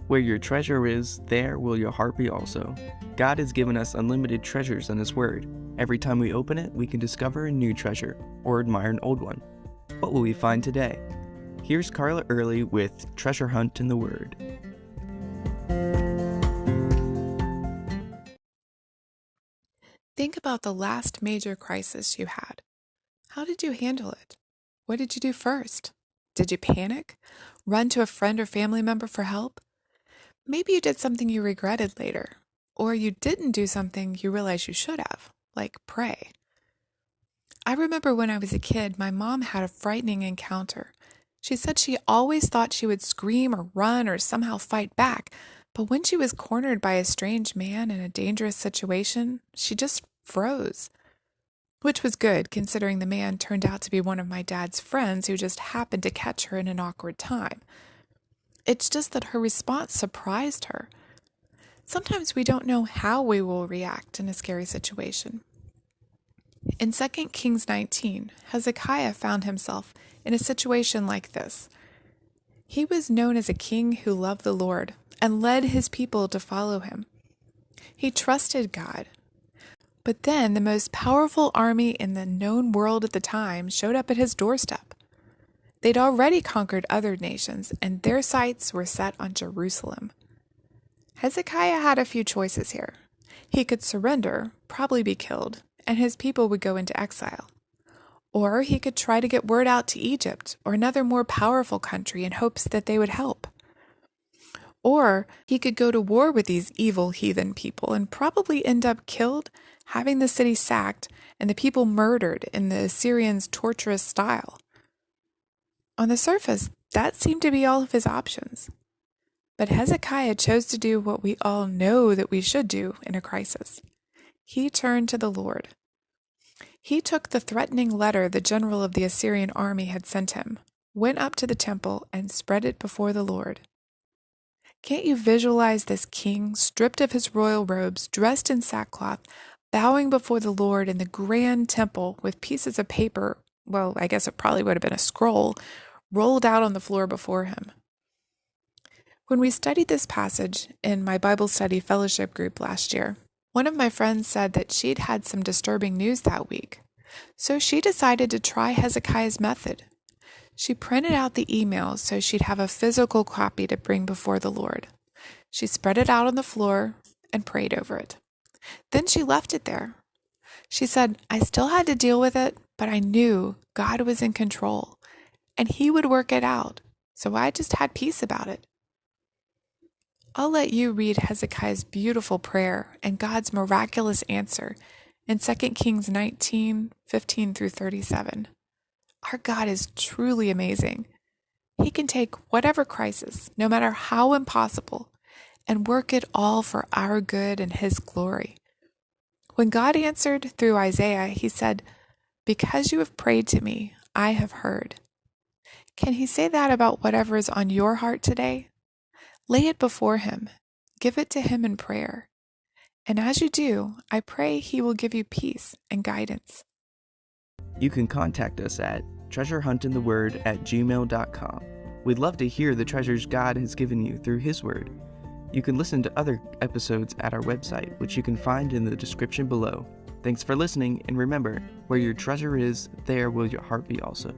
Where your treasure is, there will your heart be also. God has given us unlimited treasures in His Word. Every time we open it, we can discover a new treasure or admire an old one. What will we find today? Here's Carla Early with Treasure Hunt in the Word. Think about the last major crisis you had. How did you handle it? What did you do first? Did you panic? Run to a friend or family member for help? Maybe you did something you regretted later, or you didn't do something you realized you should have, like pray. I remember when I was a kid, my mom had a frightening encounter. She said she always thought she would scream or run or somehow fight back, but when she was cornered by a strange man in a dangerous situation, she just froze. Which was good, considering the man turned out to be one of my dad's friends who just happened to catch her in an awkward time. It's just that her response surprised her. Sometimes we don't know how we will react in a scary situation. In 2 Kings 19, Hezekiah found himself in a situation like this. He was known as a king who loved the Lord and led his people to follow him. He trusted God. But then the most powerful army in the known world at the time showed up at his doorstep. They'd already conquered other nations, and their sights were set on Jerusalem. Hezekiah had a few choices here. He could surrender, probably be killed, and his people would go into exile. Or he could try to get word out to Egypt or another more powerful country in hopes that they would help. Or he could go to war with these evil heathen people and probably end up killed, having the city sacked, and the people murdered in the Assyrians' torturous style. On the surface, that seemed to be all of his options. But Hezekiah chose to do what we all know that we should do in a crisis. He turned to the Lord. He took the threatening letter the general of the Assyrian army had sent him, went up to the temple, and spread it before the Lord. Can't you visualize this king, stripped of his royal robes, dressed in sackcloth, bowing before the Lord in the grand temple with pieces of paper, well, I guess it probably would have been a scroll, rolled out on the floor before him? When we studied this passage in my Bible study fellowship group last year, one of my friends said that she'd had some disturbing news that week. So she decided to try Hezekiah's method. She printed out the emails so she'd have a physical copy to bring before the Lord. She spread it out on the floor and prayed over it. Then she left it there. She said, I still had to deal with it, but I knew God was in control and He would work it out, so I just had peace about it. I'll let you read Hezekiah's beautiful prayer and God's miraculous answer in 2 Kings 19, 15 through 37. Our God is truly amazing. He can take whatever crisis, no matter how impossible, and work it all for our good and His glory. When God answered through Isaiah, He said, because you have prayed to me, I have heard. Can He say that about whatever is on your heart today? Lay it before Him. Give it to Him in prayer. And as you do, I pray He will give you peace and guidance. You can contact us at treasurehuntintheword@gmail.com. We'd love to hear the treasures God has given you through His Word. You can listen to other episodes at our website, which you can find in the description below. Thanks for listening, and remember, where your treasure is, there will your heart be also.